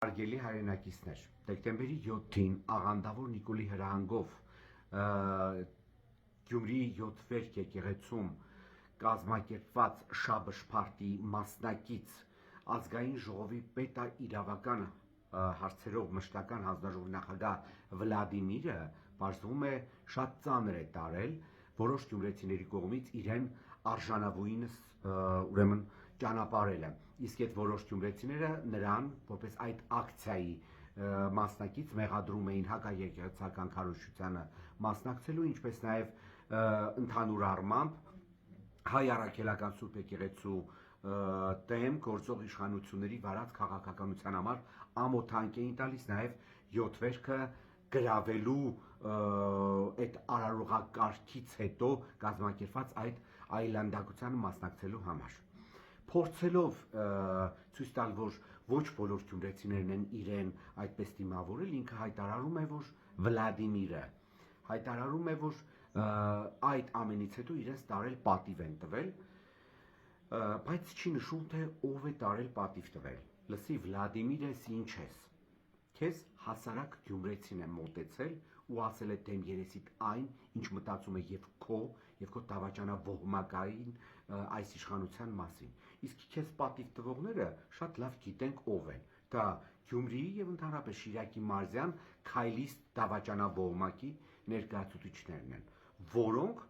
Հարգելի հայրենակիցներ, դեկտեմբերի 7-ին աղանդավոր Նիկոլի հրահանգով Գյումրիի 7 վերք եկեղեցում կազմակերպված շաբըշ-փարթի մասնակից ազգային ժողովի պետաիրավական հարցերով մշտական հանձնաժողովի նախագահ Վլադիմիրը պարզվում է շատ ծանր է տարել որոշ գյումրեցիների կողմից իրեն արժանավույնս ուրեմն ճանապարհելը, իսկ այդ որոշ գյումրեցիները նրան որպես այդ ակցիայի մասնակից մեղադրում էին հակաեկեղեցական քարոզչությանը մասնակցելու, ինչպես նաև ընդհանուր առմամբ հայ առաքելական Սուրբ եկեղեցու դեմ գործող իշխանությունների վարած քաղաքականության համար ամոթանք էին տալիս նաև 7 վերքը գրավելու այդ արարողակարգից հետո կազմակերպված այդ այլանդակությանը մասնակցելու համար։ Փորձելով ցույց տալ, որ ոչ բոլոր գյումրեցիներն են իրեն այդպես դիմավորել, ինքը հայտարարում է, որ Վլադիմիրը հայտարարում է, որ այդ ամենից հետո իրենց տարել պատիվ են տվել, բայց չի նշում, թե ով է տարել պատիվ տվել։ Լսի, Վլադիմիր, ես ինչ ես։ Քեզ հասարակ գյումրեցին է մոտեցել ու ասել է դեմ երեսիդ այն, ինչ մտածում է եւ քո դավաճանավողմակային այս իշխանության մասին։ Իսկ քեզ պատիվ տվողները շատ լավ գիտենք ով են։ Դա Գյումրիի եւ ընդհանրապես Շիրակի մարզյան քայլիստ դավաճանավողմակի ներկայացուցիչներն են, որոնք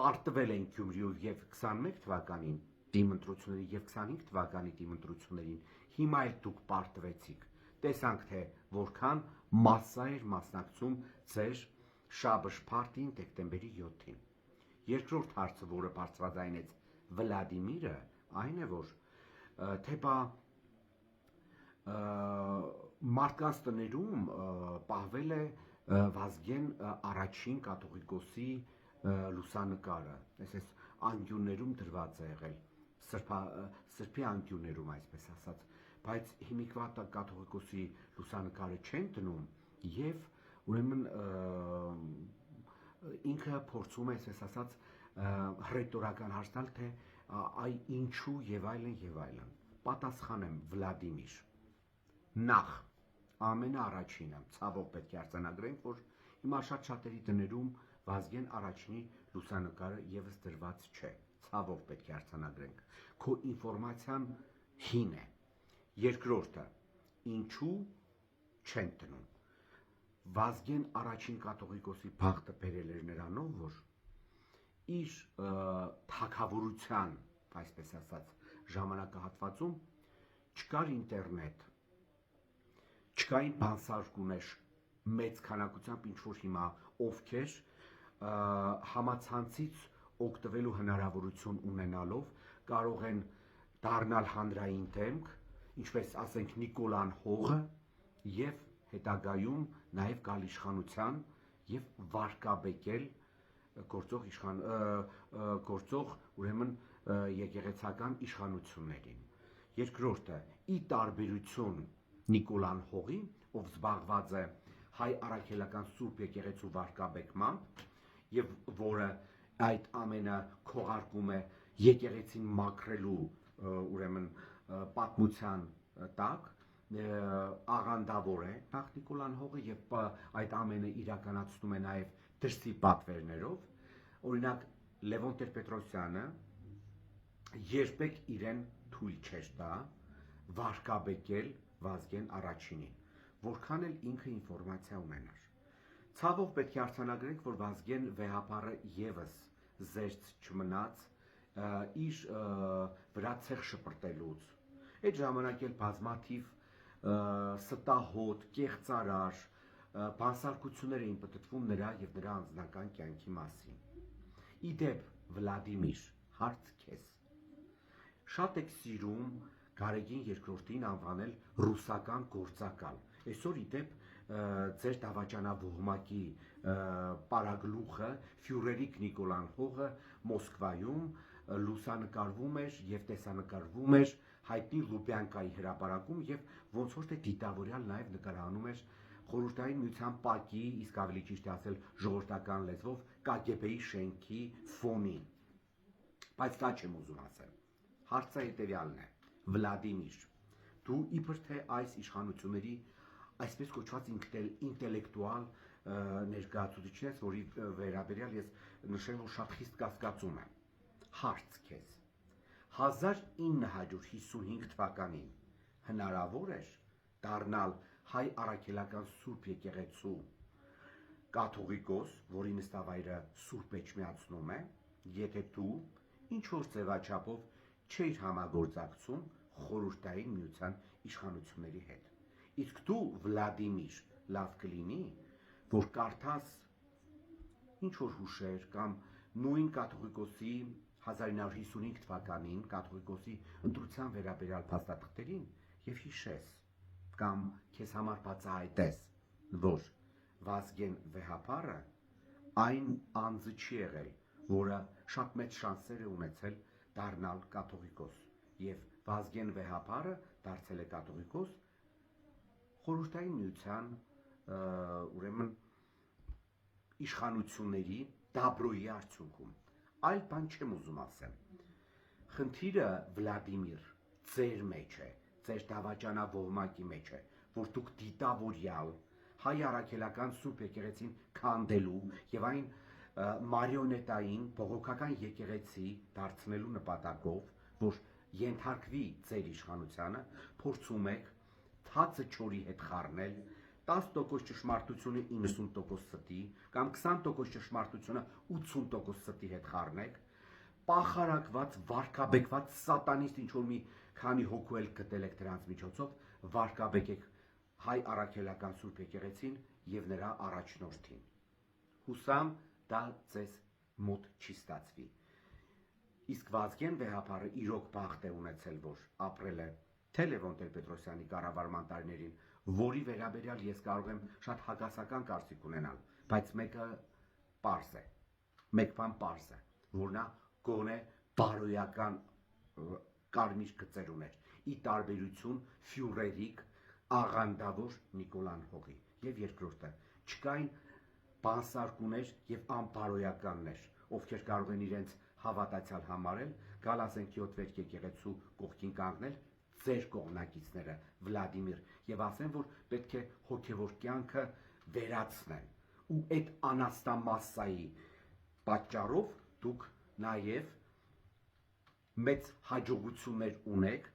պարտվել են Գյումրիով եւ 21 թվականին դիմընտրությունների եւ 25 թվականի դիմընտրություններին, հիմա էլ դուք պարտվեցիք։ Տեսանք, թե որքան մասսա էր մասնակցում ձեր շաբըշ-փարթին դեկտեմբերի 7-ին։ Երկրորդ հարցը, որը բարձրաձայնեց Վլադիմիրը, այն է, որ թե բա մարդկանց տներում պահվել է Վազգեն առաջին կաթողիկոսի լուսանկարը, այսպես անկյուններում դրված է եղել, սրբի անկյուններում այսպես ասած, բայց հիմիկվա կաթողիկոսի լուսանկարը չեն դնում եւ ուրեմն ինքը փորձում է այսպես ասած հռետորական հարց տալ, թե այ ինչու եւ այլն, պատասխանեմ Վլադիմիր, նախ ամենաառաջինը ցավով պետք է արձանագրենք, որ հիմա շատ-շատերի տներում Վազգեն առաջինի լուսանկարը եւս դրված չէ, ցավով պետք է արձանագրենք, քո ինֆորմացիան հին է։ Երկրորդը, ինչու չեն տնում։ Վազգեն առաջին կաթողիկոսի բախտը բերել էր նրանով, որ իր թագավորության, այսպես ասած, ժամանակահատվածում չկար ինտերնետ, չկային բանսարկուներ մեծ քանակությամբ, ինչ որ հիմա ովքեր համացանցից օգտվելու հնարավորություն ունենալով կարող են դառնալ հանրային դեմք, ինչպես ասենք Նիկոլան Հողը եւ հետագայում նաեւ գալ իշխանության եւ վարկաբեկել գործող ուրեմն եկեղեցական իշխանություններին։ Երկրորդը, ի տարբերություն Նիկոլան Հողի, ով զբաղված է հայ առաքելական Սուրբ եկեղեցու վարկաբեկմամբ եւ որը այդ ամենը քողարկում է եկեղեցին մաքրելու ուրեմն պատմության տակ, աղանդավոր է նախ Նիկոլան Հողը եւ այդ ամենը իրականացնում է նաեւ դրսի պատվերներով, օրինակ Լևոն Տեր-Պետրոսյանը երբեք իրեն թույլ չէր տա վարկաբեկել Վազգեն առաջինին, որքան էլ ինքը ինֆորմացիա ունենար։ Ցավով պետք է արձանագրենք, որ Վազգեն վեհապարը եւս զերծ չմնաց իր վրա ցեղ շպրտելուց։ Այդ ժամանակ էլ բազմաթիվ ստահոդ, կեղծարար բանսարկություններ էին պտտվում նրա եւ նրա անձնական կյանքի մասին։ Իդեպ Վլադիմիր, հարց քեզ։ Շատ եք սիրում Գարեգին II-ին անվանել ռուսական գործակալ։ Այսօր իդեպ ձեր դավաճանավողմակի պարագլուխը Ֆյուրերիկ Նիկոլան Հողը Մոսկվայում լուսանկարվում էր եւ տեսանկարվում էր հայտնի Լուբյանկայի հրապարակում եւ ոնց որ թե դիտավորյալ նաեւ նկարահանում էր Խորհրդային Միության ՊԱԿ-ի, իսկ ավելի ճիշտ է ասել ժողովրդական լեզվով ԿԳԲ-ի շենքի ֆոնին։ Բայց դա չեմ ուզում ասել։ Հարցը հետեւյալն է, Վլադիմիր, դու իբր թե այս իշխանությունների այսպես կոչված ինտելեկտուալ ներկայացուցիչն ես, որի վերաբերյալ ես նշեմ, որ շատ խիստ կասկածում եմ։ Հարց քեզ 1955 թվականին հնարավոր էր դառնալ հայ առաքելական Սուրբ եկեղեցու կաթողիկոս, որի նստավայրը Սուրբ Էջմիածնում է, եթե դու ինչ որ ձևաչափով չէիր համագործակցում խորհրդային միության իշխանությունների հետ։ Իսկ դու Վլադիմիր լավ կլինի, որ կարդաս ինչ որ հուշեր կամ նույն կաթողիկոսի 1955 թվականին կաթողիկոսի ընտրության վերաբերյալ փաստաթղթերին եւ հիշես կամ քեզ համար բացահայտես, որ Վազգեն Վեհապարը այն անձը չի եղել, որը շատ մեծ շանսեր է ունեցել դառնալ կաթողիկոս եւ Վազգեն Վեհապարը դարձել է կաթողիկոս խորհրդային միության ուրեմն իշխանությունների դաբրոյի արդյունքում այլ բան չեմ ուզում ասեմ խնդիրը Վլադիմիր ձեր մեջ է ձեր դավաճանավողմակի մեջ է որ դուք դիտավորյալ հայ առաքելական Սուրբ եկեղեցին քանդելու եւ այն մարիոնետային բողոքական եկեղեցի դարձնելու նպատակով, որ ենթարկվի ձեր իշխանությանը, փորձում եք թացը չորի հետ խառնել 10% ճշմարտությունը 90% ստի կամ 20% ճշմարտությունը 80% ստի հետ խառնեք, պախարակված, վարկաբեկված սատանիստ ինչ որ մի քանի հոգու էլ գտել եք դրանց միջոցով, վարկաբեկեք հայ առաքելական Սուրբ եկեղեցին եւ նրա առաջնորդին։ Հուսամ դա ձեզ մոտ չի ստացվի։ Իսկ Վազգեն Վեհապարը իրոք բախտ է ունեցել, որ ապրել է թե Լևոն Տեր-Պետրոսյանի կառավարման տարիներին, որի վերաբերյալ ես կարող եմ շատ հակասական կարծիք ունենալ, բայց մեկը պարզ է, մեկ բան պարզ է, որ նա գոնե բարոյական կարմիր գծեր ուներ, ի տարբերություն ֆյուրերիկ աղանդավոր Նիկոլան Հողի եւ երկրորդը չկային բանսարկուներ եւ անբարոյականներ, ովքեր կարող են իրենց հավատացյալ համարել, գալ ասենք 7 վերք եկեղեցու կողքին կանգնել ձեր կողմնակիցները Վլադիմիր եւ ասեն, որ պետք է հոգեվոր կյանքը վերացնեն ու այդ անաստամասայի պատճառով դուք նաեւ մեծ հաջողություններ ունեք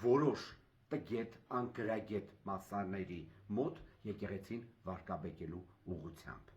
որոշ տգետ անկրագետ մասաների մոտ եկեղեցին վարկաբեկելու ուղղությամբ